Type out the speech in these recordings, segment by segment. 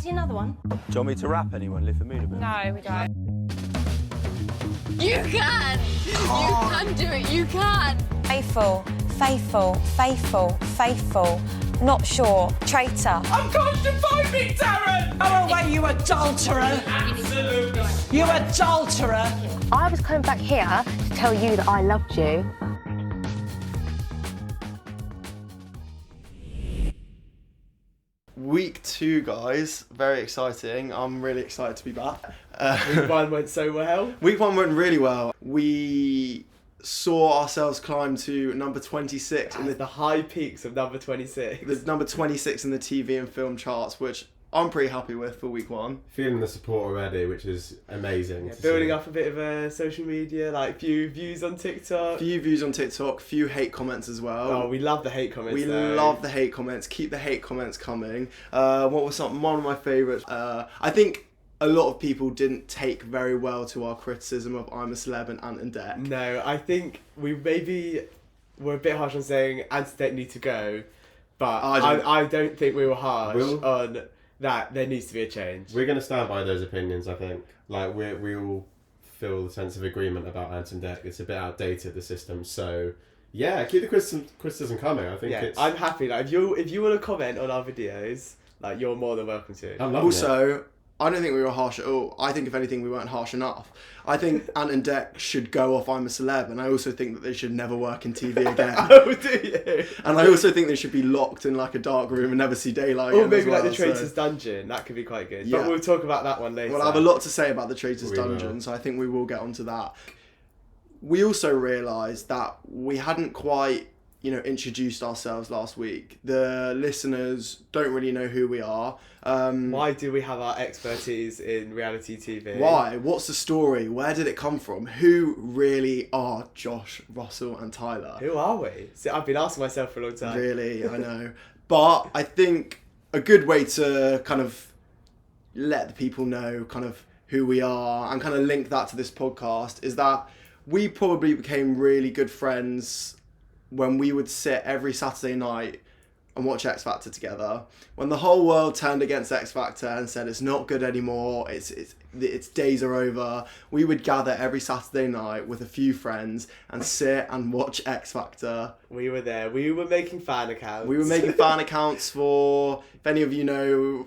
Fancy another one? Do you want me to rap anyone? Lift the mood a bit? No, we don't. You can! You can do it, you can! Faithful, faithful, faithful, faithful. Not sure. Traitor. Unconscious Darren! Go away, you adulterer! Absolutely! You adulterer! I was coming back here to tell you that I loved you. Week 2, guys. Very exciting. I'm really excited to be back. Week 1 went so well. Week 1 went really well. We saw ourselves climb to number 26 in The high peaks of number 26. the number 26 in the TV and film charts, which I'm pretty happy with for week 1. Feeling the support already, which is amazing. Yeah, to building see. up a bit of social media, like few views on TikTok. Few views on TikTok, few hate comments as well. Oh, we love the hate comments. We though. love the hate comments. Keep the hate comments coming. What was one of my favourites? I think a lot of people didn't take very well to our criticism of I'm a Celeb and Ant and Dec. No, I think we maybe were a bit harsh on saying Ant and Dec need to go, but I don't think we were harsh on that. There needs to be a change. We're going to stand by those opinions, I think. Like, we all feel the sense of agreement about Ant and Dec. It's a bit outdated, the system, so... Yeah, keep the criticism coming. I think it's... I'm happy. Like, if you want to comment on our videos, like, you're more than welcome to. I'm loving it. Also, I don't think we were harsh at all. I think, if anything, we weren't harsh enough. I think Ant and Dec should go off I'm a Celeb, and I also think that they should never work in TV again. Oh, do you? And I also think they should be locked in like a dark room and never see daylight. Or again maybe as well, like the so- Traitors dungeon. That could be quite good. Yeah. But we'll talk about that one later. Well, I have a lot to say about the Traitors We dungeon, will. so I think we will get onto that. We also realised that we hadn't quite, introduced ourselves last week. The listeners don't really know who we are. Why do we have our expertise in reality TV? Why? What's the story? Where did it come from? Who really are Josh, Russell and Tyler? Who are we? See, I've been asking myself for a long time. Really, I know. But I think a good way to kind of let the people know kind of who we are and kind of link that to this podcast is that we probably became really good friends when we would sit every Saturday night and watch X Factor together. When the whole world turned against X Factor and said it's not good anymore, its days are over, we would gather every Saturday night with a few friends and sit and watch X Factor. We were there. We were making fan accounts. We were making fan accounts for, if any of you know,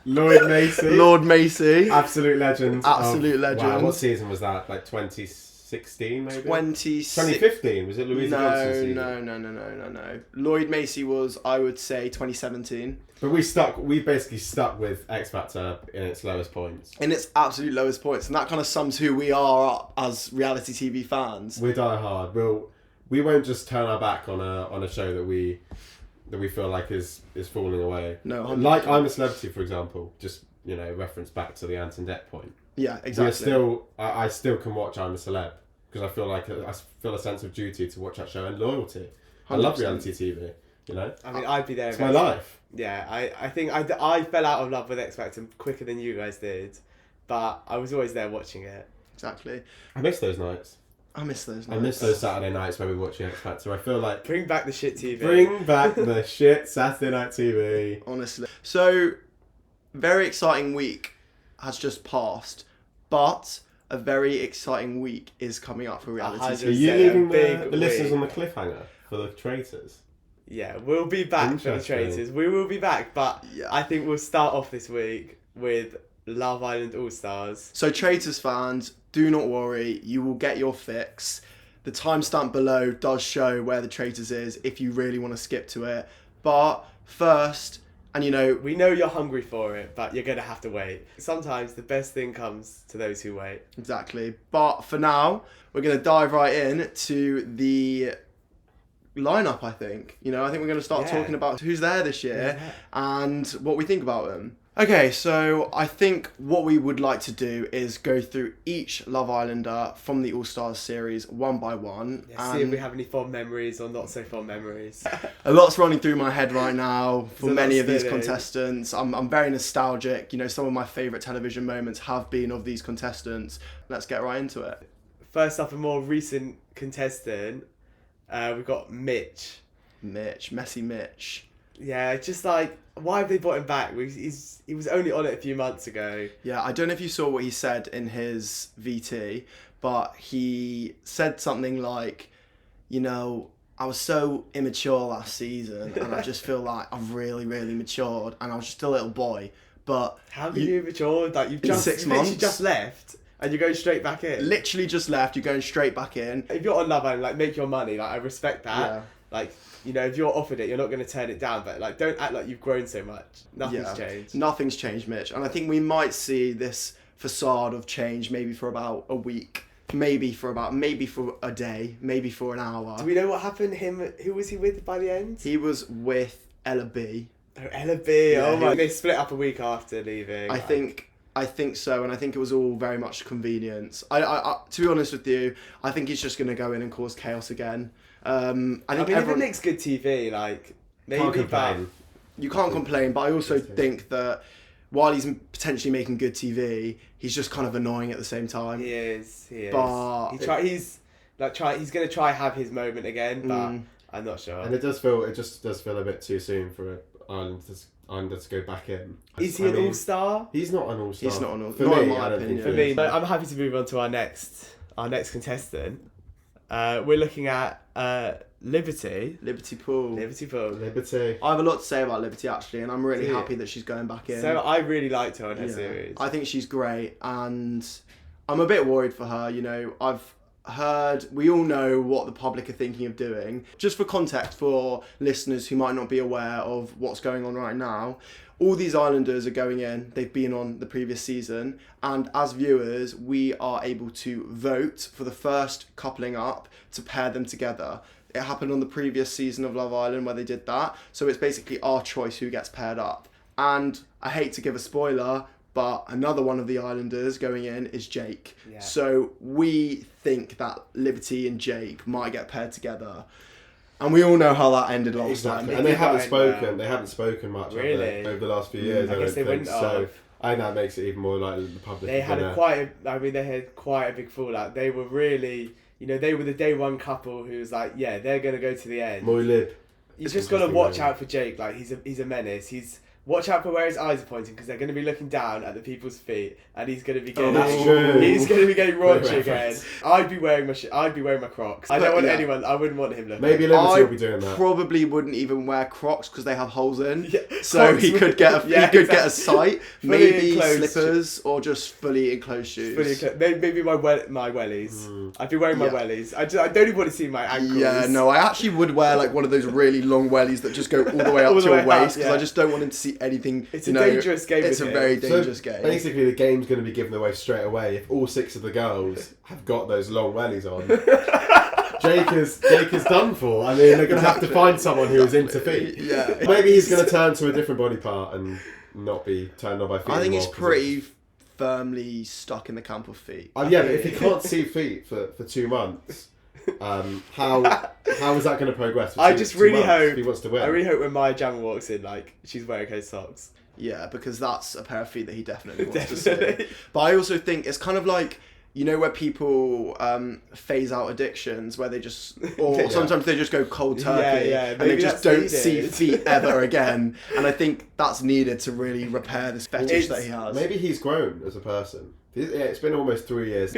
Lloyd Macy. Lord Macy. Absolute legend. Absolute legend. Wow, what season was that? Like 2016 maybe? 2015. Was it Louisa Johnson season? No. Lloyd Macy was, I would say, 2017. But we basically stuck with X Factor in its lowest points. In its absolute lowest points. And that kind of sums who we are as reality TV fans. We're die hard. We won't just turn our back on a show that we feel like is falling away. No, 100%. Like I'm a Celebrity, for example. Just reference back to the Ant and Dec point. Yeah, exactly. I still can watch I'm a Celeb because I feel like I feel a sense of duty to watch that show and loyalty. 100%. I love reality TV. I mean, I'd be there. It's my life. Yeah, I think I fell out of love with X Factor quicker than you guys did, but I was always there watching it. Exactly. I miss those nights. I miss those nights. I miss those Saturday nights where we watch X Factor. I feel like Bring back the shit TV. bring back the shit Saturday night TV. Honestly. So, very exciting week has just passed, but a very exciting week is coming up for reality Are TV. Are you a leaving big the listeners week. on the cliffhanger for the Traitors? Yeah, we'll be back for the Interesting. Traitors. We will be back, but Yeah. I think we'll start off this week with Love Island All Stars. So, Traitors fans, do not worry, you will get your fix. The timestamp below does show where the Traitors is if you really want to skip to it. But first, and We know you're hungry for it, but you're going to have to wait. Sometimes the best thing comes to those who wait. exactly. But for now, we're going to dive right in to the lineup, I think. I think we're going to start Yeah. talking about who's there this year Yeah. and what we think about them. Okay, so I think what we would like to do is go through each Love Islander from the All Stars series one by one. Yeah, see if we have any fond memories or not so fond memories. A lot's running through my head right now for There's a many lot of these spinning. contestants. I'm very nostalgic. Some of my favourite television moments have been of these contestants. Let's get right into it. First up, a more recent contestant. We've got Mitch. Messy Mitch. Yeah, it's just like, why have they brought him back? He was only on it a few months ago. Yeah, I don't know if you saw what he said in his VT, but he said something like, you know, I was so immature last season, and I just feel like I've really, really matured, and I was just a little boy. But how can you mature? Like you've in just 6 months, you just left, and you're going straight back in. Literally just left. You're going straight back in. If you're on Love Island, like make your money. Like I respect that. Yeah. Like, you know, if you're offered it, you're not going to turn it down. But like, don't act like you've grown so much. Nothing's changed. Nothing's changed, Mitch. And I think we might see this facade of change maybe for about a week. Maybe for a day, maybe for an hour. Do we know what happened? Who was he with by the end? He was with Ella B. Oh, Ella B. Yeah, Oh my! They split up a week after leaving. I think so, and I think it was all very much convenience. I to be honest with you, I think he's just going to go in and cause chaos again. I mean, if it makes good TV, like maybe. Can't complain. You can't complain, but I also think that while he's potentially making good TV, he's just kind of annoying at the same time. He is. But he's going to try have his moment again, but I'm not sure. And it just does feel a bit too soon for Ireland to go back in. Is he an all-star? He's not an all-star. He's not an all-star. For Not me, in my I don't opinion. think For me, I'm happy to move on to our next contestant. We're looking at Liberty. Liberty Pool. Liberty. I have a lot to say about Liberty actually, and I'm really happy that she's going back in. So I really liked her on her series. I think she's great, and I'm a bit worried for her. You know, we all know what the public are thinking of doing. Just for context for listeners who might not be aware of what's going on right now, all these islanders are going in. They've been on the previous season, and as viewers, we are able to vote for the first coupling up to pair them together. It happened on the previous season of Love Island where they did that. So it's basically our choice who gets paired up. And I hate to give a spoiler, but another one of the Islanders going in is Jake. Yeah. So we think that Liberty and Jake might get paired together. And we all know how that ended last time. And they haven't spoken. They haven't spoken much over the last few years. I guess they wouldn't have. So I think that makes it even more likely the public. They had quite a big fallout. They were really, you know, they were the day one couple who was like, yeah, they're gonna go to the end. Moy Lib. You just got to watch out for Jake. Like he's a menace. Watch out for where his eyes are pointing because they're going to be looking down at the people's feet, and he's going to be getting. He's going to be getting raunchy again. I'd be wearing my Crocs. I don't want anyone. I wouldn't want him looking. Maybe Liberty will be doing that. Probably wouldn't even wear Crocs because they have holes in. Yeah, so Crocs he could get a sight. Maybe slippers or just fully enclosed shoes. Maybe my wellies. I'd be wearing my wellies. I don't even want to see my ankles. Yeah, no, I actually would wear like one of those really long wellies that just go all the way up to your waist because I just don't want him to see anything. It's a dangerous game. It's a very dangerous game. Basically, the game's going to be given away straight away if all 6 of the girls have got those long wellies on. Jake is done for. I mean, they're going to have to find someone who is into feet. Yeah. Maybe he's going to turn to a different body part and not be turned on by feet. I think he's pretty firmly stuck in the camp of feet. Yeah, but if he can't see feet for 2 months. How is that going to progress? I just really hope he wants to win. I really hope when Maya Jama walks in, like she's wearing her socks. Yeah, because that's a pair of feet that he definitely wants to see. But I also think it's kind of like, you know, where people phase out addictions, where they just, or sometimes they just go cold turkey, and they just don't see feet ever again. And I think that's needed to really repair this fetish that he has. Maybe he's grown as a person. It's been almost 3 years.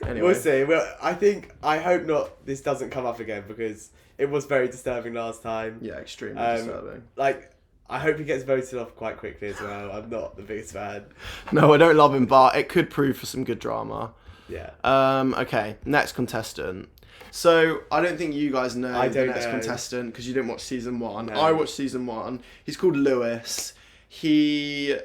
Anyway. We'll see. Well, I hope not. This doesn't come up again because it was very disturbing last time. Yeah, extremely disturbing. Like, I hope he gets voted off quite quickly as well. I'm not the biggest fan. No, I don't love him, but it could prove for some good drama. Yeah. Okay, next contestant. So, I don't think you guys know the next contestant because you didn't watch season 1. No. I watched season 1. He's called Lewis. To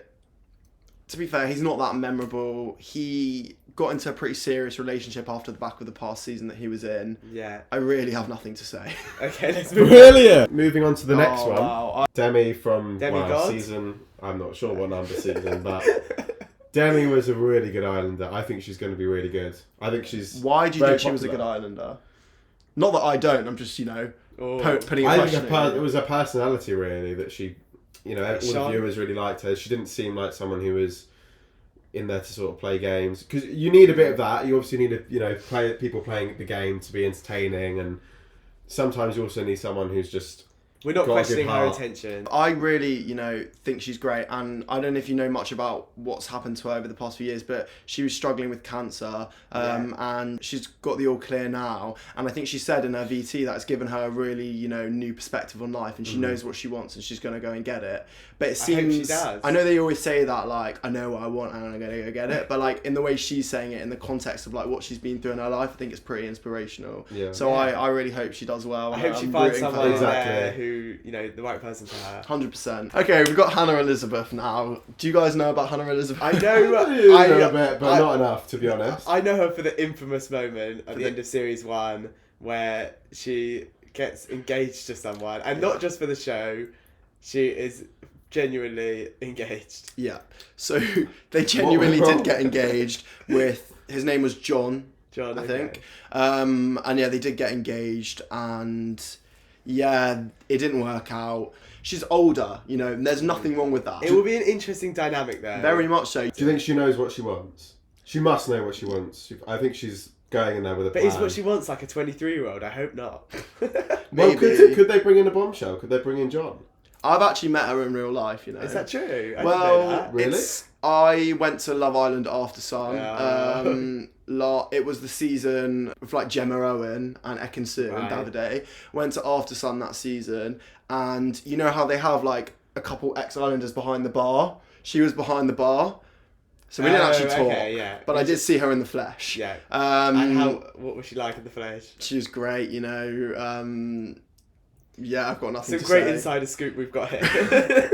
be fair, he's not that memorable. He got into a pretty serious relationship after the back of the past season that he was in. Yeah. I really have nothing to say. Okay, let's move Brilliant! Moving on to the next one. Wow. Demi from season... I'm not sure what number season, but Demi was a really good Islander. I think she's going to be really good. I think she's Why do you think she was a good Islander? Not that I don't, I'm just, putting a I question think it was her personality, really, that she... all the viewers really liked her. She didn't seem like someone who was in there to sort of play games, because you need a bit of that. You obviously need people playing the game to be entertaining, and sometimes you also need someone who's just We're not Got a questioning good her heart. intention. I really, think she's great, and I don't know if you know much about what's happened to her over the past few years, but she was struggling with cancer, and she's got the all clear now, and I think she said in her VT that it's given her a really, new perspective on life, and she knows what she wants, and she's going to go and get it. But it I hope seems, she does. I know they always say that, like, I know what I want, and I'm going to go get it, but, like, in the way she's saying it, in the context of, like, what she's been through in her life, I think it's pretty inspirational. Yeah. So I really hope she does well. I hope she I'm finds rooting for someone her. Exactly. there who, the right person for her. 100%. Okay, we've got Hannah Elizabeth now. Do you guys know about Hannah Elizabeth? I know. I know a bit, but not enough, to be honest. I know her for the infamous moment at the end of series 1 where she gets engaged to someone, and not just for the show. She is genuinely engaged. Yeah. So they genuinely What went did get engaged with, his name was John, John, I okay. think. And yeah, they did get engaged, and yeah, it didn't work out. She's older, and there's nothing wrong with that. It will be an interesting dynamic there. Very much so. Do you think she knows what she wants? She must know what she wants. I think she's going in there with a But plan. is what she wants like a 23-year-old? I hope not. Well, Maybe. could they bring in a bombshell? Could they bring in John? I've actually met her in real life, Is that true? I didn't know Well, that. Really? I went to Love Island after Sun. Yeah. It was the season with like Gemma Owen and Ekin Su and Right. Davide. Went to After Sun that season, and you know how they have like a couple ex-Islanders behind the bar? She was behind the bar. So we didn't actually talk, okay, yeah. but I did see her in the flesh. Yeah. And And what was she like in the flesh? she was great, yeah, I've got nothing Some to great say. insider scoop we've got here.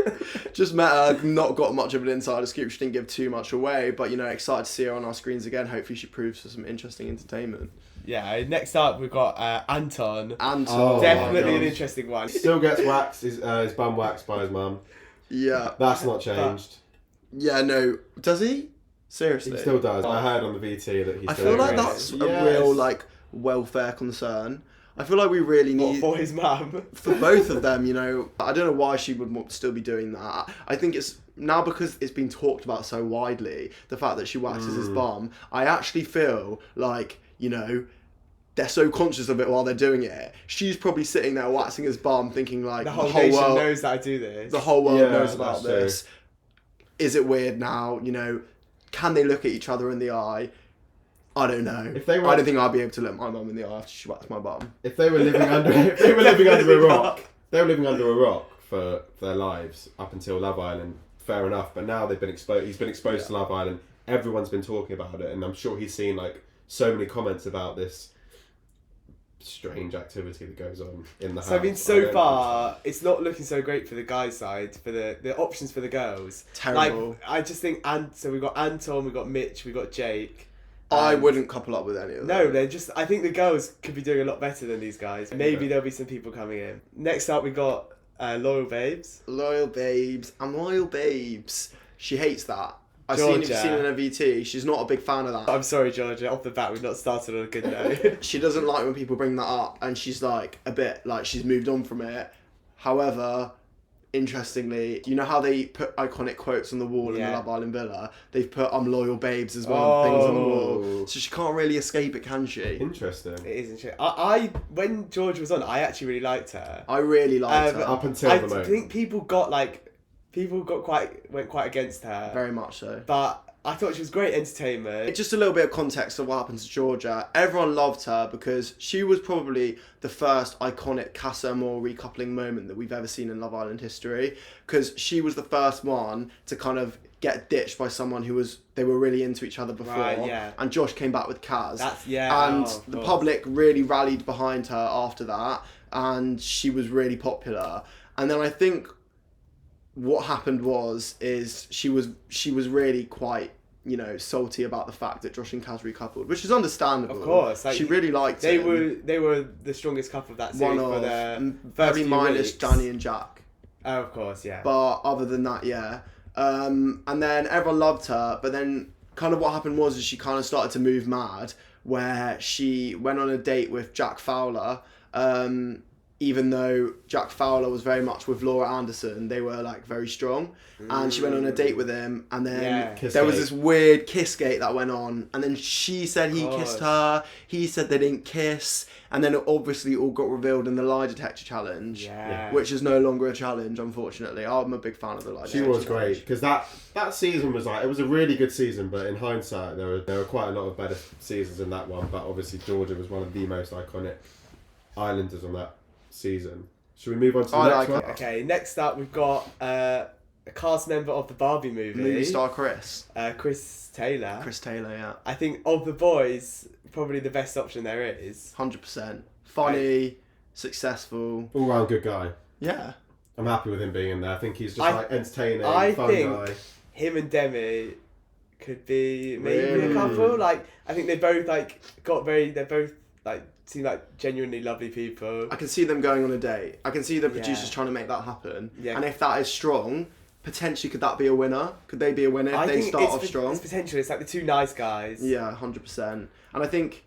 Just met her, not got much of an insider scoop. She didn't give too much away, but excited to see her on our screens again. Hopefully, she proves for some interesting entertainment. Yeah. Next up, we've got Anton. And Oh, Definitely my an God. interesting one. Still gets waxed, his bum waxed by his mum. yeah, That's not changed. yeah, no, does he? Seriously, He still does. I heard on the VT that he's I still feel like doing it. that's a Yes. real welfare concern. I feel like we really What, need for his mum? for both of them. I don't know why she would still be doing that. I think it's now because it's been talked about so widely. The fact that she waxes his bum, I actually feel like they're so conscious of it while they're doing it. She's probably sitting there waxing his bum, thinking like The whole nation knows that I do this. the whole world Yeah, knows about that's true. this. Is it weird now? Can they look at each other in the eye? I don't know. If they were- I don't think I'd be able to look my mum in the eye after she waxed my bum. If they were living under, a rock, they were living under a rock for their lives up until Love Island. Fair enough, but now they've been exposed. He's been exposed to Love Island. Everyone's been talking about it, and I'm sure he's seen so many comments about this strange activity that goes on in the house. So I mean, I so don't far it's not looking so great for the guys' side, for the options for the girls. Terrible. Like I just think, so we got Anton, we got Mitch, we got Jake. I wouldn't couple up with any of them. No, they're just. I think the girls could be doing a lot better than these guys. Maybe there'll be some people coming in. Next up, we got Loyal Babes. Loyal babes. I'm loyal babes. She hates that. I've Georgia. seen in her VT. She's not a big fan of that. I'm sorry, Georgia. Off the bat, we've not started on a good note. She doesn't like when people bring that up, and she's like a bit like she's moved on from it. However, interestingly, you know how they put iconic quotes on the wall in the Yeah. Love Island villa? They've put "I'm loyal babes" as one of the things on the wall, Oh. so she can't really escape it, can she? Interesting. It is interesting. I when Georgia was on, I actually really liked her. I really liked her, Up until I the moment. think people went quite against her. very much so. But I thought she was great entertainment. Just a little bit of context of what happened to Georgia. Everyone loved her because she was probably the first iconic Casa Amor recoupling moment that we've ever seen in Love Island history. Because she was the first one to kind of get ditched by someone they were really into each other before. Right, yeah. And Josh came back with Kaz. And The public really rallied behind her after that, and she was really popular. And then I think what happened is she was really quite salty about the fact that Josh and Kaz recoupled, which is understandable. Of course, she really liked they him. they were the strongest couple of that series One for of the first very few minus weeks. Danny and Jack, Oh, of course, yeah. but other than that, yeah. And then everyone loved her, but then kind of what happened was she kind of started to move mad, where she went on a date with Jack Fowler. even though Jack Fowler was very much with Laura Anderson, they were like very strong. And she went on a date with him, and then there was this weird kiss gate that went on, and then she said he kissed her, he said they didn't kiss, and then it obviously all got revealed in the lie detector challenge, which is no longer a challenge, unfortunately. I'm a big fan of the lie detector challenge. She was great, because that season was like, it was a really good season, but in hindsight there were quite a lot of better seasons in that one, but obviously Georgia was one of the most iconic islanders on that season. Should we move on to the next one? Okay, next up we've got a cast member of the Barbie movie star Chris Taylor. Chris Taylor, yeah. I think of the boys, probably the best option there is. 100%. Funny, successful. All round good guy. Yeah. I'm happy with him being in there. I think he's just like entertaining, I fun think guy. Him and Demi could be maybe a couple. Like, I think they both they're both like seem like genuinely lovely people. I can see them going on a date. I can see the producers trying to make that happen. Yeah. And if that is strong, potentially could that be a winner? Could they be a winner if they start off strong? It's potential. It's like the two nice guys. Yeah, 100%. And I think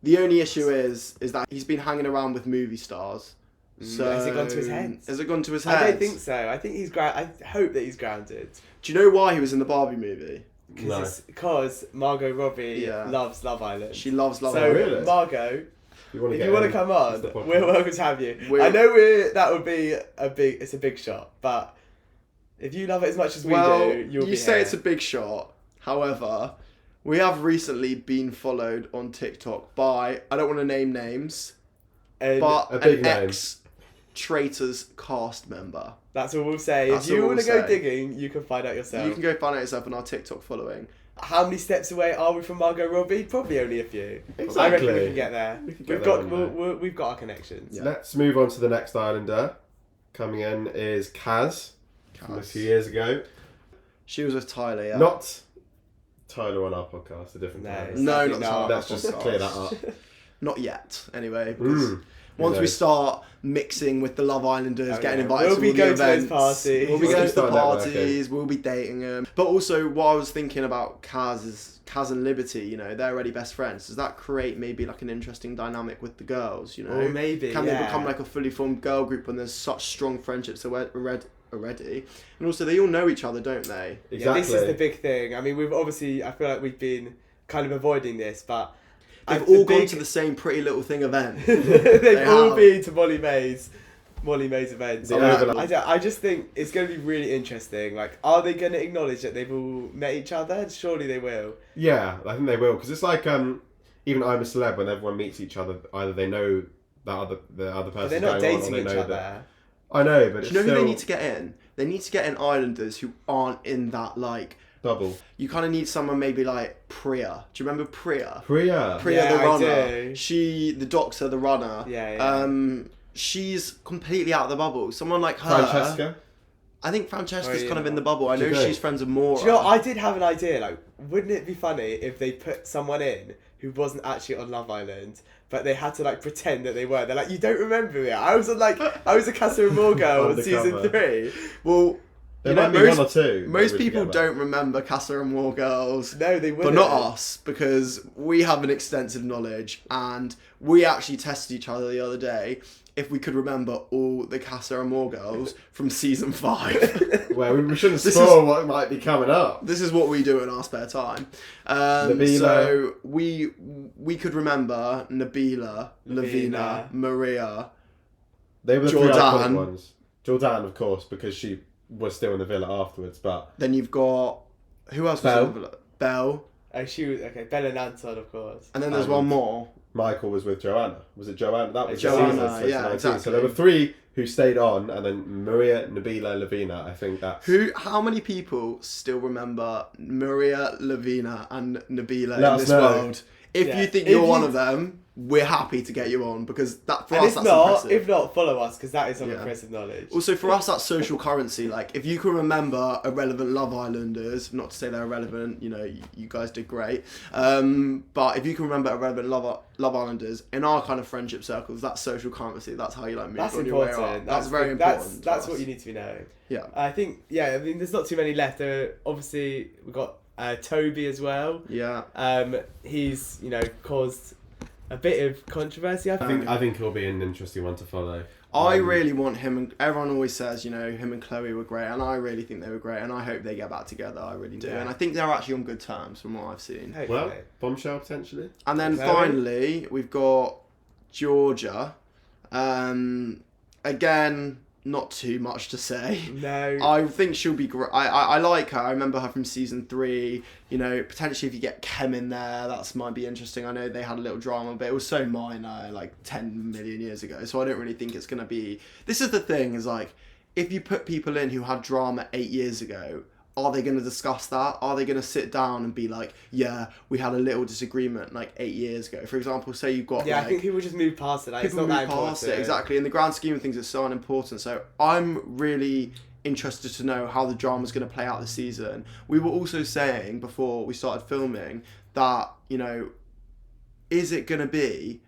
the only issue is that he's been hanging around with movie stars. So has it gone to his head? Has it gone to his head? I don't think so. I think he's I hope that he's grounded. Do you know why he was in the Barbie movie? Because Margot Robbie loves Love Island. She loves Love Island. So really? Margot, if you want to come on, we're welcome to have you. I know that would be it's a big shot, but if you love it as much as we do, you'll be You say here. it's a big shot. However, we have recently been followed on TikTok by, I don't want to name names, but an ex-Traitors cast member. That's all we'll say. If you want to go digging, you can find out yourself. You can go find out yourself on our TikTok following. How many steps away are we from Margot Robbie? Probably only a few. Exactly. I reckon we can get there. We've got our connections. Yeah. Let's move on to the next Islander. Coming in is Kaz. From a few years ago. She was with Tyler, yeah. Not Tyler on our podcast, a different Tyler. No, not Tyler. Let's just clear that up. Not yet, anyway. Because once we start mixing with the Love Islanders, getting invited to all the events, we'll be going to the parties, we'll be dating them. But also, what I was thinking about Kaz is Kaz and Liberty, you know, they're already best friends. Does that create maybe like an interesting dynamic with the girls, you know? Or maybe, Can they become like a fully formed girl group when there's such strong friendships already? And also, they all know each other, don't they? Exactly. Yeah, this is the big thing. I mean, I feel like we've been kind of avoiding this, but they've all gone to the same Pretty Little Thing event. They've all been to Molly May's events. I just think it's going to be really interesting. Like, are they going to acknowledge that they've all met each other? Surely they will. Yeah, I think they will, because it's like even I'm a Celeb, when everyone meets each other, either they know the other person, but they're not dating each other. I know, but do you know who they need to get in? They need to get in Islanders who aren't in that like bubble. You kind of need someone maybe like Priya. Do you remember Priya? Priya, the runner. The doctor, the runner. Yeah. She's completely out of the bubble. Someone like her. Francesca. I think Francesca's kind of in the bubble. I know she's friends with Maura. Do you know, I did have an idea. Like, wouldn't it be funny if they put someone in who wasn't actually on Love Island, but they had to like pretend that they were? They're like, you don't remember me? I was a Casa Amor girl on season 3. Well, there might be one or two. Most people don't remember Casa Amor girls. No, they wouldn't. But not us, because we have an extensive knowledge, and we actually tested each other the other day if we could remember all the Casa Amor girls from season 5. Well, we shouldn't spoil what might be coming up. This is what we do in our spare time. Nabila. So we could remember Nabila, Lavina, Maria. They were the Jordan. three iconic ones. Jordan, of course, because she was still in the villa afterwards. But then you've got who else was in the villa? Belle. Oh, she was Belle and Anton, of course. And then there's one more. Michael was with Joanna. Was it Joanna? That was Joanna. Yeah, exactly. So there were 3 who stayed on, and then Maria, Nabila, Lavina. I think that's How many people still remember Maria, Lavina, and Nabila Let in this know. world? If you think you're one of them, we're happy to get you on, because that for us that's impressive. If not, follow us, because that is some impressive knowledge. Also, for us, that's social currency. Like, if you can remember irrelevant Love Islanders, not to say they're irrelevant, you know, you guys did great. But if you can remember irrelevant Love Islanders in our kind of friendship circles, that's social currency. That's how you like move on your way up. That's very important. That's what you need to be knowing. Yeah. I think. Yeah. I mean, there's not too many left. Obviously, we've got Toby as well. Yeah. He's caused a bit of controversy. I think he'll be an interesting one to follow. I really want him and everyone always says, you know, him and Chloe were great, and I really think they were great, and I hope they get back together. I really do, and I think they're actually on good terms from what I've seen. Hopefully. Well, bombshell potentially. And then Chloe? finally, we've got Georgia. Again, not too much to say. No. I think she'll be great. I like her. I remember her from season 3. You know, potentially if you get Kem in there, that might be interesting. I know they had a little drama, but it was so minor, like 10 million years ago. So I don't really think it's going to be... This is the thing, is like, if you put people in who had drama 8 years ago, are they going to discuss that? Are they going to sit down and be like, yeah, we had a little disagreement like 8 years ago? For example, say you've got Yeah, like... I think people just move past it. Like, it's People not move that past important. it, exactly. In the grand scheme of things, it's so unimportant. So I'm really interested to know how the drama's going to play out this season. We were also saying before we started filming that, you know, is it going to be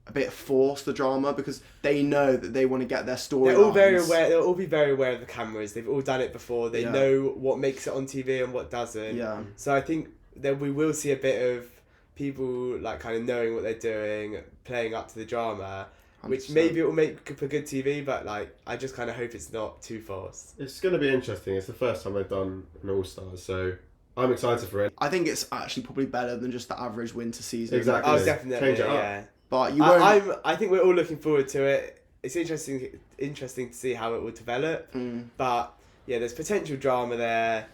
a bit forced, the drama, because they know that they want to get their story. They're all very aware. They'll all be very aware of the cameras. They've all done it before. They Yeah. know what makes it on TV and what doesn't. Yeah. So I think that we will see a bit of people like kind of knowing what they're doing, playing up to the drama, which 100%. maybe it will make for good TV. But like, I just kind of hope it's not too forced. It's going to be interesting. It's the first time they've done an All Stars, so I'm excited for it. I think it's actually probably better than just the average winter season. Exactly. Oh, definitely. Change it up. Yeah. But you won't... I think we're all looking forward to it. It's interesting to see how it will develop. But yeah, there's potential drama there.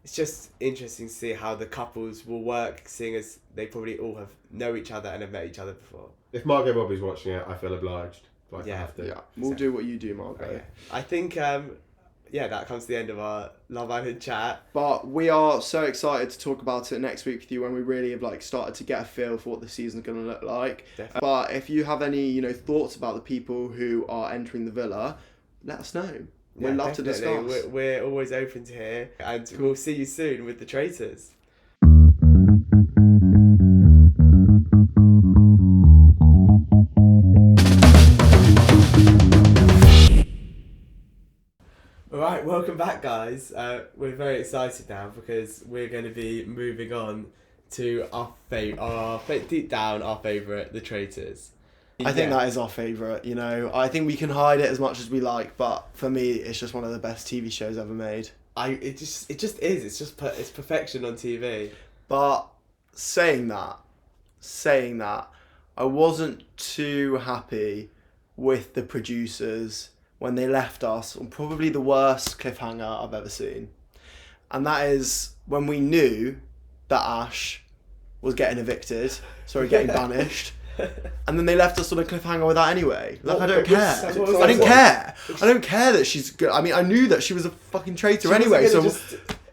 It's just interesting to see how the couples will work, seeing as they probably all know each other and have met each other before. If Margot Robbie's watching it, I feel obliged. Like, I Yeah. have to. Yeah, we'll do what you do, Margot. Okay. I think that comes to the end of our Love Island chat. But we are so excited to talk about it next week with you when we really have like started to get a feel for what the season's going to look like. Definitely. But if you have any, you know, thoughts about the people who are entering the villa, let us know. We'd love to Definitely. discuss. We're always open to hear, and we'll see you soon with the Traitors. Alright, welcome back, guys. We're very excited now because we're going to be moving on to deep down our favourite, the Traitors. I think that is our favourite, you know. I think we can hide it as much as we like, but for me, it's just one of the best TV shows ever made. It just is. It's just it's perfection on TV. But saying that, I wasn't too happy with the producers when they left us on probably the worst cliffhanger I've ever seen. And that is when we knew that Ash was getting getting banished. And then they left us on a cliffhanger with that anyway. Like, I don't care. I don't care that she's good. I mean, I knew that she was a fucking traitor anyway. So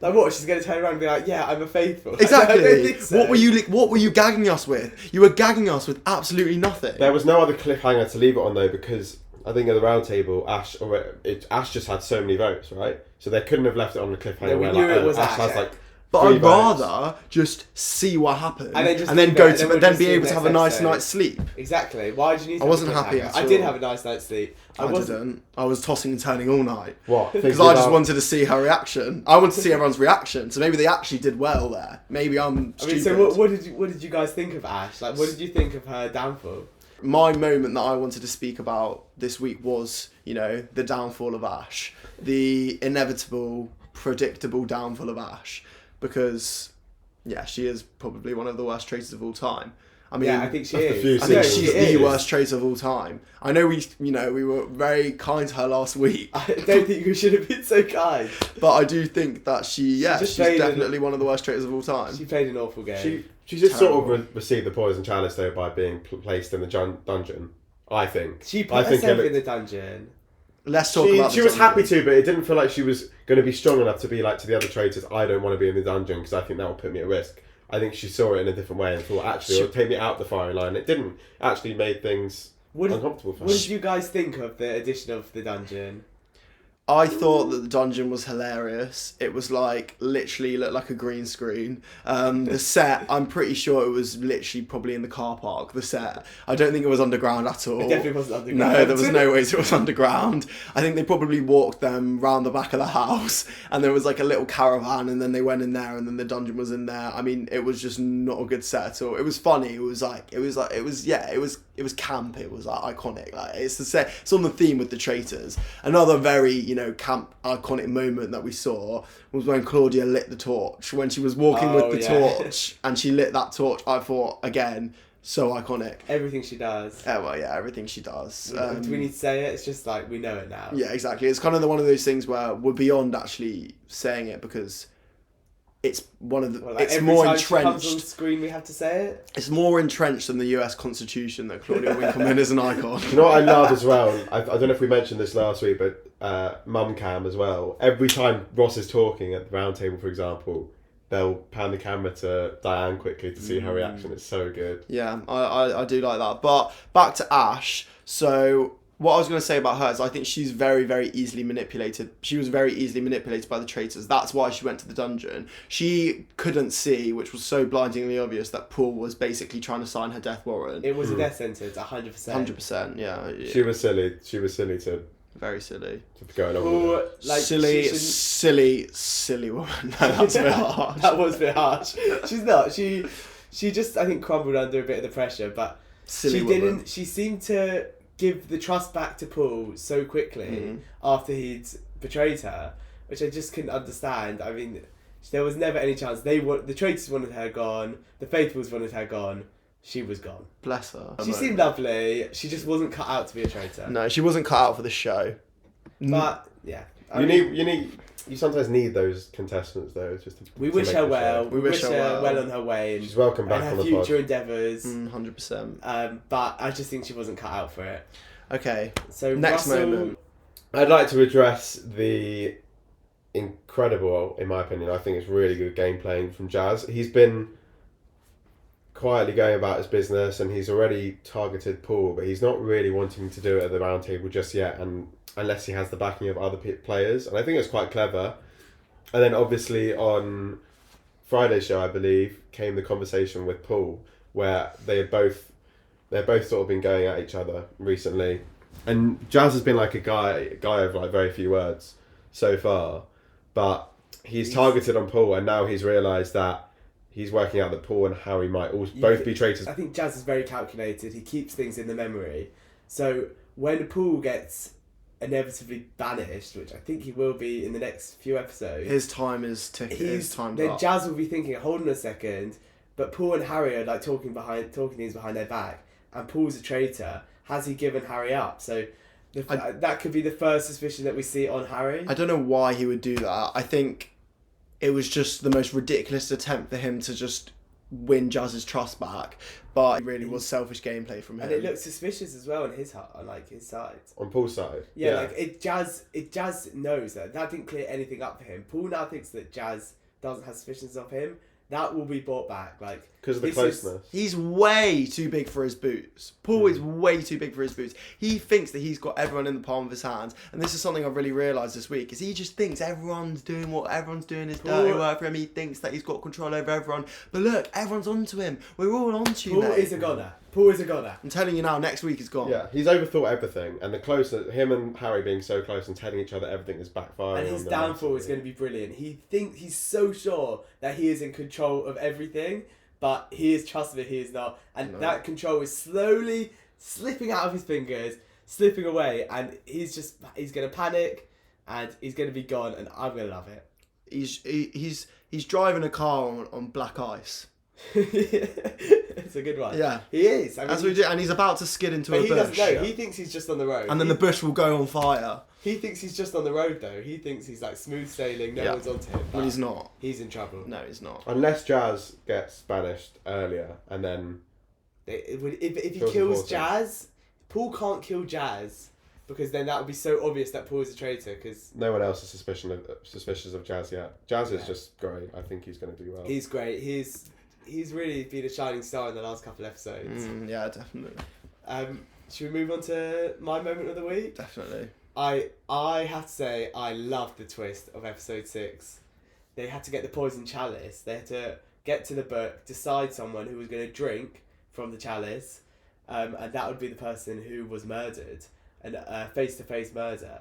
like, what? She's going to turn around and be like, "Yeah, I'm a faithful." exactly. I don't think so. What were you gagging us with? You were gagging us with absolutely nothing. There was no other cliffhanger to leave it on though, because I think at the round table, Ash just had so many votes, right? So they couldn't have left it on the cliffhanger we where knew like, it was Ash Ash, has like. But 3 I'd votes. rather just see what happened And then just then leave go it, and to then we'll then just be see able to next have a nice episode. night's sleep. Exactly. Why did you need? I wasn't happy at I did all. have a nice night's sleep. I didn't. I was tossing and turning all night. What? Because I just wanted to see her reaction. I wanted to see everyone's reaction. So maybe they actually did well there. Maybe I'm stupid. I mean, so what did you guys think of Ash? Like, what did you think of her downfall? My moment that I wanted to speak about this week was, you know, the downfall of Ash. The inevitable, predictable downfall of Ash. Because, yeah, she is probably one of the worst traitors of all time. I mean, Yeah, I think she That's the is. few I think seasons. she's she the is. worst traitor of all time. I know we were very kind to her last week, I don't think you should have been so kind. but I do think that she's just played definitely one of the worst traitors of all time. She played an awful game. She just Terrible. sort of received the poison chalice though by being placed in the dungeon. I think. She I put think herself it in the dungeon. Let's talk about. She was happy to, but it didn't feel like she was going to be strong enough to be like to the other traitors. I don't want to be in the dungeon because I think that will put me at risk. I think she saw it in a different way and thought, actually, it'll take me out the firing line. It didn't. Actually made things uncomfortable for her. What did you guys think of the addition of the dungeon? I thought that the dungeon was hilarious. It was like literally looked like a green screen. The set, I'm pretty sure it was literally probably in the car park. The set, I don't think it was underground at all. It definitely wasn't underground. No, there was no ways it was underground. I think they probably walked them round the back of the house, and there was like a little caravan, and then they went in there, and then the dungeon was in there. I mean, it was just not a good set at all. It was funny. It was it was camp. It was like iconic. Like it's on the theme with the Traitors. Another very, you know, camp iconic moment that we saw was when Claudia lit the torch. When she was walking with the torch and she lit that torch. I thought, again, so iconic. Everything she does. Oh well, yeah, everything she does. Do we need to say it? It's just like we know it now. Yeah, exactly. It's kind of one of those things where we're beyond actually saying it because it's one of the. Well, like it's every more time she comes on entrenched. screen, we have to say it. It's more entrenched than the U.S. Constitution that Claudia Winkleman is an icon. You know what I love as well? I don't know if we mentioned this last week, but mum cam as well. Every time Ross is talking at the round table, for example, they'll pan the camera to Diane quickly to see her reaction. It's so good. Yeah, I do like that. But back to Ash. So what I was going to say about her is I think she's very, very easily manipulated. She was very easily manipulated by the Traitors. That's why she went to the dungeon. She couldn't see, which was so blindingly obvious, that Paul was basically trying to sign her death warrant. It was a death sentence, 100%. 100%, yeah. She was silly. She was silly to Very silly. go along with it. Like, silly woman. No, that's a bit harsh. That was a bit harsh. She's not. She just, I think, crumbled under a bit of the pressure, but Silly she woman. didn't. She seemed to give the trust back to Paul so quickly after he'd betrayed her, which I just couldn't understand. I mean, there was never any chance. The Traitors wanted her gone. The Faithfuls wanted her gone. She was gone. Bless her. She seemed lovely. She just wasn't cut out to be a traitor. No, she wasn't cut out for the show. But yeah, You sometimes need those contestants though. Just to, we to wish make her the well. show. We wish her well on her way. And, She's welcome back and on her the pod. future endeavours. 100%. But I just think she wasn't cut out for it. Okay. So Next Russell, moment. I'd like to address the incredible, in my opinion, I think it's really good game playing from Jazz. He's been quietly going about his business and he's already targeted Paul, but he's not really wanting to do it at the round table just yet, and unless he has the backing of other players. And I think it's quite clever. And then obviously on Friday's show, I believe, came the conversation with Paul, where they've both sort of been going at each other recently. And Jazz has been like a guy of like very few words so far, but he's targeted on Paul, and now he's realised that he's working out that Paul and Harry might both be traitors. I think Jazz is very calculated. He keeps things in the memory. So when Paul gets inevitably banished, which I think he will be in the next few episodes, His time is ticking. His time's then up. Jazz will be thinking, hold on a second, but Paul and Harry are like talking things behind their back, and Paul's a traitor. Has he given Harry up? So that could be the first suspicion that we see on Harry. I don't know why he would do that. I think it was just the most ridiculous attempt for him to just win Jazz's trust back, but it really was selfish gameplay from him. And it looks suspicious as well on his side. On Paul's side. Yeah, like Jazz knows that didn't clear anything up for him. Paul now thinks that Jazz doesn't have suspicions of him. That will be brought back, like because of the closeness. He's way too big for his boots. Paul is way too big for his boots. He thinks that he's got everyone in the palm of his hands, and this is something I've really realised this week. Is he just thinks everyone's doing what everyone's doing is dirty work for him. He thinks that he's got control over everyone. But look, everyone's onto him. We're all onto you, Paul mate. is a goner. Paul is a goner. I'm telling you now, next week is gone. Yeah, he's overthought everything, and the closeness, him and Harry being so close and telling each other everything is backfiring. And his downfall is going to be brilliant. He thinks he's so sure that he is in control of everything, but he is trusting that he is not, and that control is slowly slipping out of his fingers, slipping away, and he's going to panic, and he's going to be gone, and I'm going to love it. He's driving a car on black ice. It's a good one. Yeah, he is. I mean, that's what he did, and he's about to skid into a bush. He doesn't know. He thinks he's just on the road, and then the bush will go on fire. He thinks he's just on the road though. He thinks he's like smooth sailing. No one's onto him. Well, he's not. He's in trouble. No, he's not. Unless Jazz gets banished earlier, and then if he kills Jazz, Paul can't kill Jazz. Because then that would be so obvious that Paul's a traitor. Because no one else is suspicious of Jazz yet. Jazz is just great. I think he's going to do well. He's great. He's really been a shining star in the last couple of episodes. Yeah, definitely. Should we move on to my moment of the week? Definitely. I have to say I loved the twist of episode 6. They had to get the poison chalice. They had to get to the book, decide someone who was going to drink from the chalice, and that would be the person who was murdered. And face-to-face murder.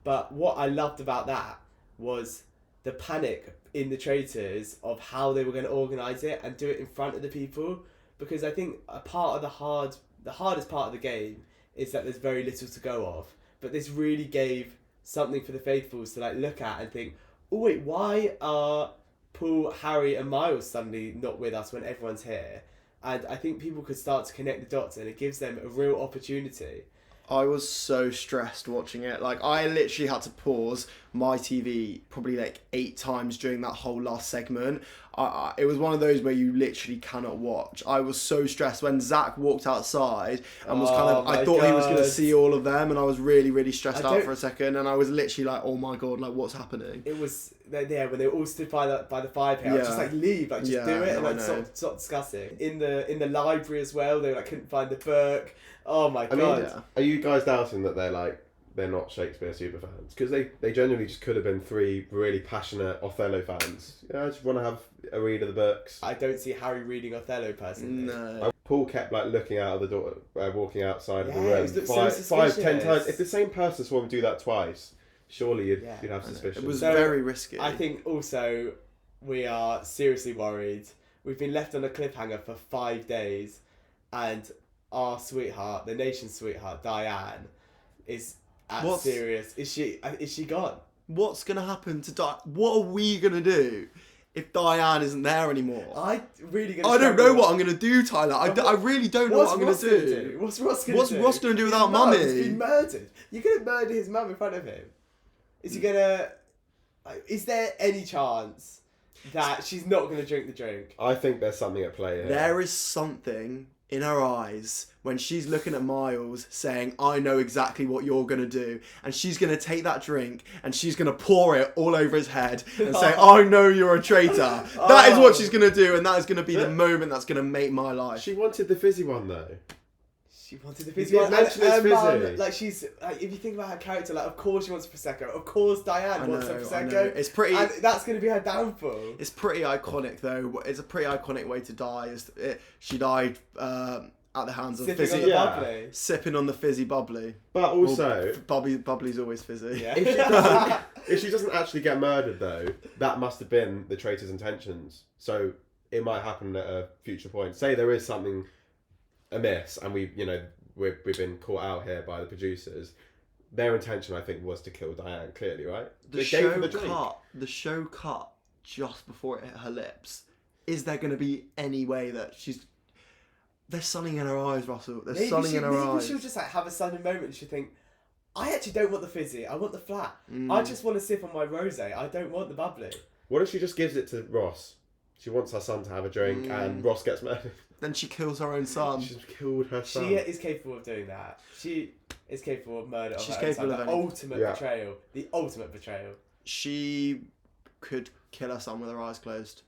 But what I loved about that was the panic in the Traitors of how they were going to organise it and do it in front of the people. Because I think a part of the hard the hardest part of the game is that there's very little to go off. But this really gave something for the faithfuls to like look at and think, oh wait, why are Paul, Harry and Miles suddenly not with us when everyone's here? And I think people could start to connect the dots, and it gives them a real opportunity. I was so stressed watching it. Like, I literally had to pause my TV probably like 8 times during that whole last segment. It was one of those where you literally cannot watch. I was so stressed when Zach walked outside and was kind of, I thought he was going to see all of them, and I was really, really stressed out for a second, and I was literally like, oh my God, like, what's happening? It was, when they were all stood by the fire pit, I was just like, leave, like, just do it, and like, stop discussing. In the library as well, they like couldn't find the book. Oh my God. Are you guys doubting that they're not Shakespeare super fans? Because they genuinely just could have been 3 really passionate Othello fans. I just want to have a read of the books. I don't see Harry reading Othello personally. No. Paul kept like looking out of the door, walking outside of the room it was so 5-10 times. If the same person saw him do that twice, surely you'd have suspicion. It was very risky. I think also we are seriously worried. We've been left on a cliffhanger for 5 days, and our sweetheart, the nation's sweetheart, Diane, is serious. Is she gone? What's going to happen to Diane? What are we going to do if Diane isn't there anymore? I don't know what I'm going to do, Tyler. I really don't know what I'm going to do. What's Ross going to do? What's Ross going to do without Mummy? He's been murdered. You're going to murder his mum in front of him. Is he going to... Is there any chance that she's not going to drink the drink? I think there's something at play here. There is something in her eyes when she's looking at Miles saying, I know exactly what you're going to do. And she's going to take that drink and she's going to pour it all over his head and say, I know you're a traitor. That is what she's going to do, and that is going to be the moment that's going to make my life. She wanted the fizzy one though. She wanted the fizzy one. Like, she's like, if you think about her character, like, of course she wants Prosecco. Of course Diane wants a Prosecco. It's pretty. And that's going to be her downfall. It's pretty iconic though. It's a pretty iconic way to die. She died at the hands of sipping fizzy, on the bubbly. Sipping on the fizzy bubbly. But also, bubbly's always fizzy. Yeah. If she doesn't actually get murdered though, that must have been the traitor's intentions. So it might happen at a future point. Say there is something amiss, and we've been caught out here by the producers. Their intention, I think, was to kill Diane. Clearly, right? The show cut just before it hit her lips. Is there going to be any way that she's? There's something in her eyes, Russell. There's something in her eyes. Maybe she'll just like have a sudden moment and she'll think, I actually don't want the fizzy. I want the flat. I just want to sip on my rosé. I don't want the bubbly. What if she just gives it to Ross? She wants her son to have a drink, and Ross gets murdered. Then she kills her own son. She's killed her son. She is capable of doing that. She is capable of murder. She's capable of the ultimate betrayal. The ultimate betrayal. She could kill her son with her eyes closed,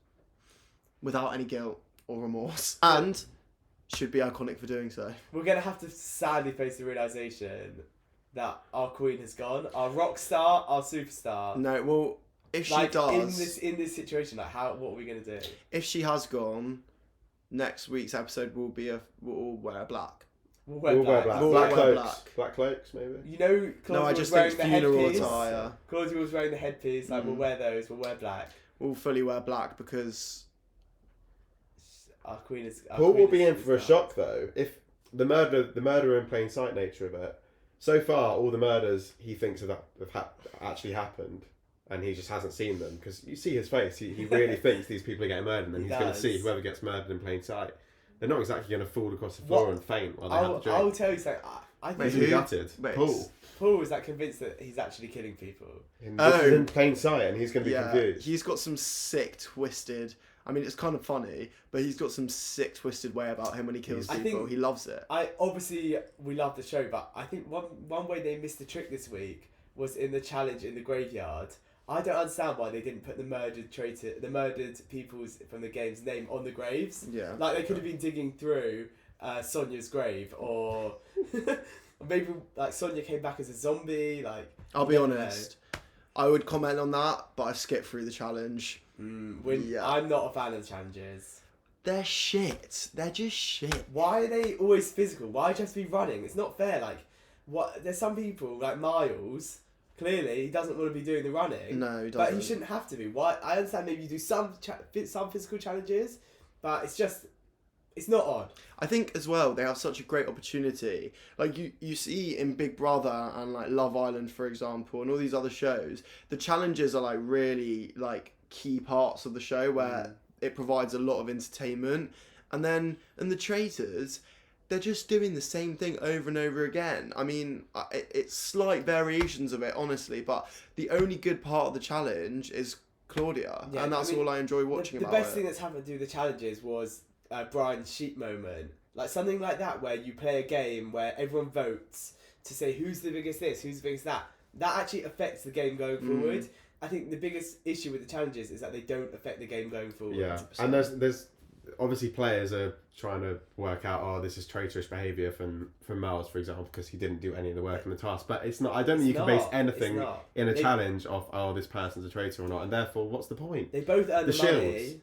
without any guilt or remorse, and should be iconic for doing so. We're gonna have to sadly face the realization that our queen has gone, our rock star, our superstar. No, well, if she does, in this situation, like what are we gonna do? If she has gone, next week's episode will be we'll wear black. We'll wear black. We'll black wear cloaks. Black cloaks, maybe. You know, Claudia I just was wearing think the funeral headpiece. attire. Claudia was wearing the headpiece. Like we'll wear those. We'll wear black. We'll fully wear black because our queen is. Paul will be in for a shock though if the murder in plain sight nature of it. So far, all the murders he thinks have actually happened, and he just hasn't seen them because you see his face. He really thinks these people are getting murdered, and then he's going to see whoever gets murdered in plain sight. They're not exactly going to fall across the floor and faint while they have a drink. I'll tell you something. I think He's gutted. Paul is like convinced that he's actually killing people. This is in plain sight, and he's going to be confused. He's got some sick, twisted. I mean, it's kind of funny, but he's got some sick, twisted way about him when he kills people. He loves it. We love the show, but I think one way they missed the trick this week was in the challenge in the graveyard. I don't understand why they didn't put the murdered people's from the game's name on the graves. Yeah. Like they could have been digging through Sonia's grave, or maybe like Sonia came back as a zombie. Like I'll be honest, I would comment on that, but I skipped through the challenge. I'm not a fan of the challenges. They're shit. They're just shit. Why are they always physical? Why just be running? It's not fair. Like, what? There's some people like Miles. Clearly, he doesn't want to be doing the running. No, he doesn't. But he shouldn't have to be. Why? I understand maybe you do some physical challenges, but it's just It's not on. I think as well they have such a great opportunity. Like you see in Big Brother and like Love Island, for example, and all these other shows, the challenges are like really like key parts of the show where it provides a lot of entertainment. And then in the Traitors, they're just doing the same thing over and over again. I mean, it's slight variations of it, honestly, but the only good part of the challenge is Claudia, and that's all I enjoy watching about it. The best thing that's happened to do the challenges was Brian's sheep moment. Like something like that where you play a game where everyone votes to say who's the biggest this, who's the biggest that. That actually affects the game going forward. I think the biggest issue with the challenges is that they don't affect the game going forward. Yeah, 100%. And there's obviously players are trying to work out, this is traitorous behaviour from Miles, for example, because he didn't do any of the work in the task. But it's not. I don't think you can base anything in a challenge of this person's a traitor or not, and therefore, what's the point? They both earn the money. Shields.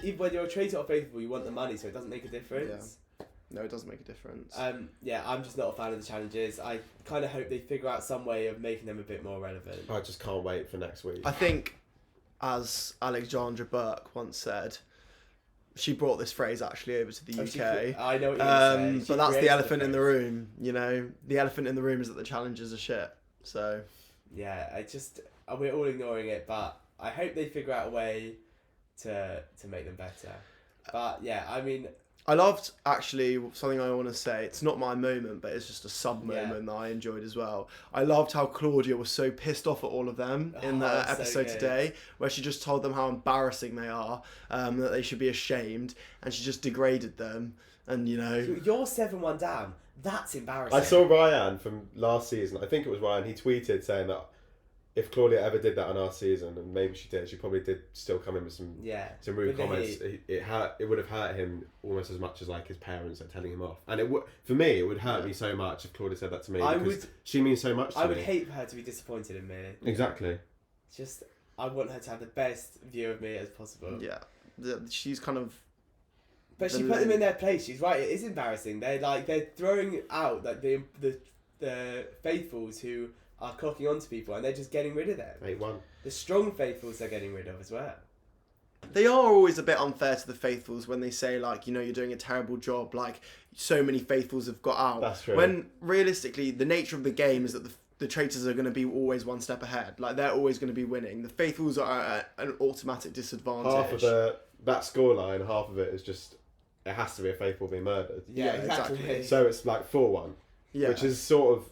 Even when you're a traitor or faithful, you want the money, so it doesn't make a difference. Yeah. No, it doesn't make a difference. I'm just not a fan of the challenges. I kind of hope they figure out some way of making them a bit more relevant. I just can't wait for next week. I think, as Alexandra Burke once said, she brought this phrase actually over to the UK. I know what you're saying. But that's the elephant in the room, you know? The elephant in the room is that the challenges are shit. So... Yeah, we're all ignoring it, but I hope they figure out a way to make them better. But yeah, I mean... I loved, actually, something I want to say. It's not my moment, but it's just a sub-moment that I enjoyed as well. I loved how Claudia was so pissed off at all of them in the episode today, where she just told them how embarrassing they are, that they should be ashamed, and she just degraded them. And, you know... You're 7-1 down. That's embarrassing. I saw Ryan from last season. I think it was Ryan. He tweeted saying that if Claudia ever did that on our season, and maybe she did, she probably did still come in with some rude comments. It would have hurt him almost as much as like his parents are telling him off. And for me, it would hurt me so much if Claudia said that to me. She means so much to me. I would hate for her to be disappointed in me. Exactly. I want her to have the best view of me as possible. Yeah, she's kind of. But she put them in their place. She's right. It is embarrassing. They're throwing out like the faithfuls who are clocking onto people, and they're just getting rid of them. 8-1. The strong faithfuls they're getting rid of as well. They are always a bit unfair to the faithfuls when they say, like, you know, you're doing a terrible job, like, so many faithfuls have got out. That's true. When, realistically, the nature of the game is that the traitors are going to be always one step ahead. Like, they're always going to be winning. The faithfuls are at an automatic disadvantage. Half of that scoreline, half of it is just, it has to be a faithful being murdered. Yeah, exactly. So it's like 4-1. Yeah. Which is sort of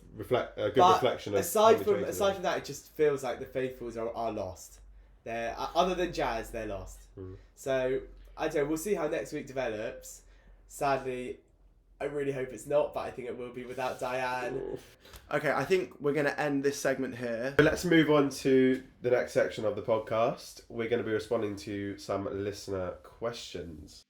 a good reflection of... Aside from that, it just feels like the faithfuls are lost. They're other than Jazz, they're lost. So I don't know. We'll see how next week develops. Sadly, I really hope it's not, but I think it will be without Diane. Okay, I think we're going to end this segment here. Let's move on to the next section of the podcast. We're going to be responding to some listener questions.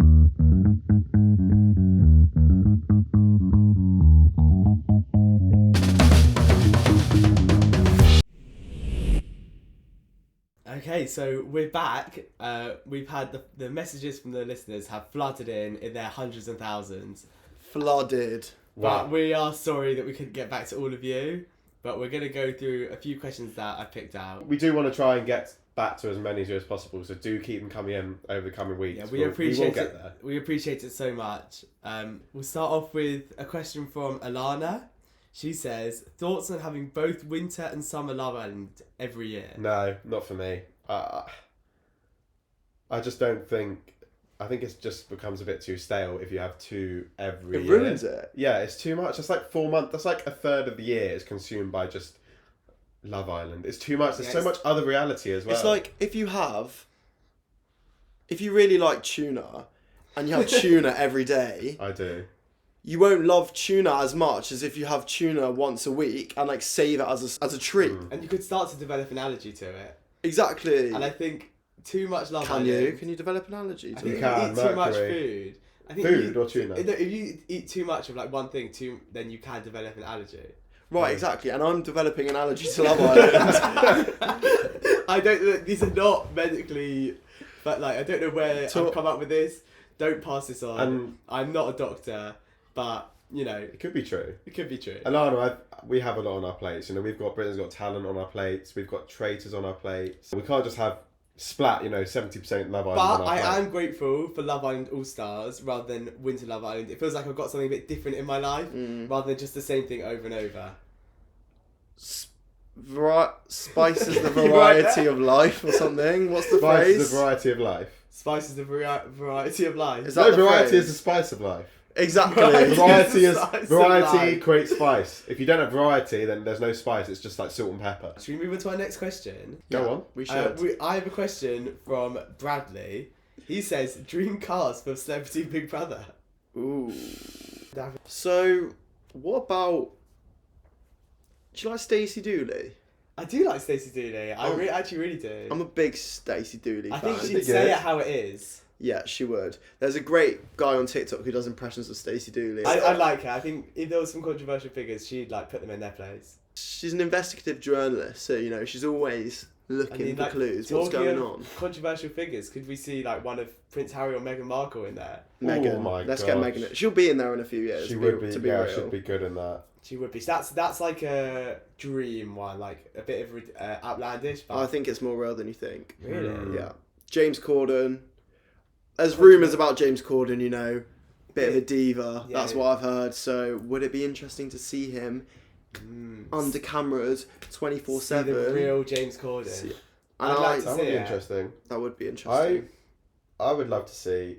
Okay, so we're back. We've had the messages from the listeners have flooded in their hundreds and thousands. Flooded. Wow. But we are sorry that we couldn't get back to all of you. But we're going to go through a few questions that I picked out. We do want to try and get back to as many of you as possible, so do keep them coming in over the coming weeks. Yeah, we appreciate it. We appreciate it so much. We'll start off with a question from Alana. She says, thoughts on having both winter and summer Love Island every year? No, not for me. I just don't think... I think it just becomes a bit too stale if you have two every year. It ruins it. Yeah, it's too much. It's like 4 months. That's like a third of the year is consumed by just Love Island. It's too much. There's so much other reality as well. It's like if you really like tuna and you have tuna every day... I do. You won't love tuna as much as if you have tuna once a week and like save it as a treat. And you could start to develop an allergy to it. Exactly. And I think too much Love Island... Can you develop an allergy to it? You can, eat too much food. I think food or tuna? If you eat too much of like one thing, then you can develop an allergy. Right, exactly. And I'm developing an allergy to Love Island. I don't... These are not medically... But like, I don't know where I've come up with this. Don't pass this on. I'm not a doctor, but... You know, it could be true. It could be true. Alana, we have a lot on our plates. You know, we've got Britain's Got Talent on our plates. We've got Traitors on our plates. We can't just have splat, 70% Love Island. But on our I plate. am grateful for Love Island All Stars rather than Winter Love Island. It feels like I've got something a bit different in my life rather than just the same thing over and over. Spice is the You right variety there? of life or something. What's the Spice phrase? is the variety of life. Spice is the variety of life. Is that the variety phrase? is the spice of life. Exactly. Variety Spice of variety life. creates spice. If you don't have variety, then there's no spice. It's just like salt and pepper. Should we move on to our next question? Go on. We should. I have a question from Bradley. He says, dream cast for Celebrity Big Brother. Ooh. So, what about... Do you like Stacey Dooley? I do like Stacey Dooley. I actually really do. I'm a big Stacey Dooley I fan. think she'd say it how it is. Yeah, she would. There's a great guy on TikTok who does impressions of Stacey Dooley. I like her. I think if there was some controversial figures, she'd put them in their place. She's an investigative journalist, so she's always looking for clues. What's talking going of on? Controversial figures. Could we see one of Prince Harry or Meghan Markle in there? Meghan. Oh my Let's get gosh. Meghan. She'll be in there in a few years. She would be. To be Yeah, real. she'd be good in that. She would be. So that's like a dream one, like a bit of outlandish. But I think it's more real than you think. really, Yeah. James Corden. There's rumours about James Corden, bit of a diva. Yeah. That's what I've heard. So would it be interesting to see him under cameras 24/7? See the real James Corden. I'd like to That see would be it. interesting. That would be interesting. I would love to see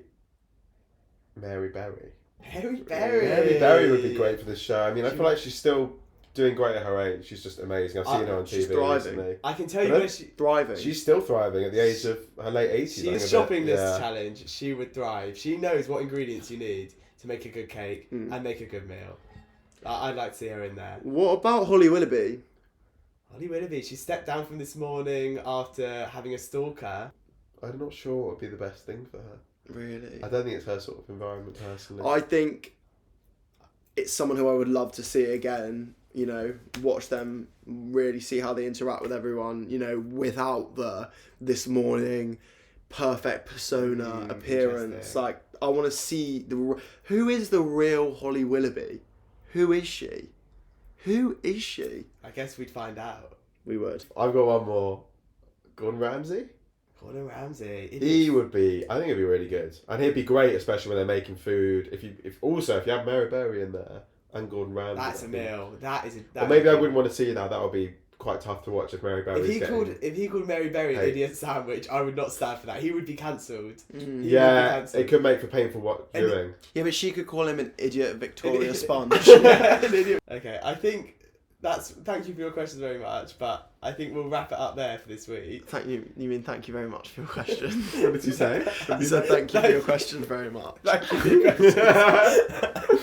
Mary Berry. Mary Berry. Mary Berry would be great for this show. I mean, I feel like she's still doing great at her age. She's just amazing. I've seen her on TV she's thriving. recently. I can tell you But where she. Thriving. She's still thriving at the age of her late 80s. I think, She's a shopping bit. list Yeah. challenge. She would thrive. She knows what ingredients you need to make a good cake and make a good meal. I'd like to see her in there. What about Holly Willoughby? Holly Willoughby. She stepped down from this morning after having a stalker. I'm not sure what would be the best thing for her. Really? I don't think it's her sort of environment personally. I think it's someone who I would love to see again. Watch them really see how they interact with everyone. Without the this morning perfect persona appearance. interesting. Like I want to see who is the real Holly Willoughby. Who is she? Who is she? I guess we'd find out. We would. I've got one more. Gordon Ramsay? Gordon Ramsay. He would be. I think it'd be really good, and he'd be great, especially when they're making food. If you have Mary Berry in there and Gordon Ramsay, That's a meal. That is a. Or maybe I wouldn't want to see that. That would be quite tough to watch if Mary Berry's If he called Mary Berry an Hey. idiot sandwich, I would not stand for that. He would be cancelled. Yeah, it could make for painful viewing. Yeah, but she could call him an idiot Victoria Sponge. Okay, I think thank you for your questions very much, but I think we'll wrap it up there for this week. Thank you. You mean thank you very much for your question? What did you say? You said thank you for your question very much. Thank you for your questions.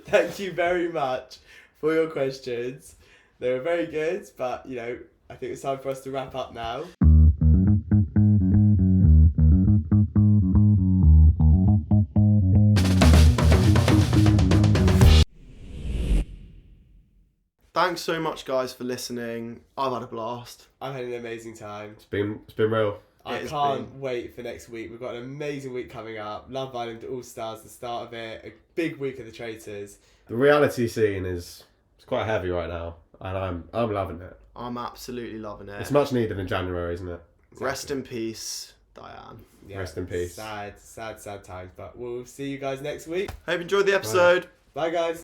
Thank you very much for your questions. They were very good, but I think it's time for us to wrap up now. Thanks so much, guys, for listening. I've had a blast. I've had an amazing time. It's been real. I has can't wait for next week. We've got an amazing week coming up. Love Island All Stars, the start of it. A big week of the Traitors. The reality scene is quite heavy right now, and I'm loving it. I'm absolutely loving it. It's much needed in January, isn't it? Rest in peace, Diane. Yeah, Rest in peace. Sad times. But we'll see you guys next week. Hope you enjoyed the episode. Bye, guys.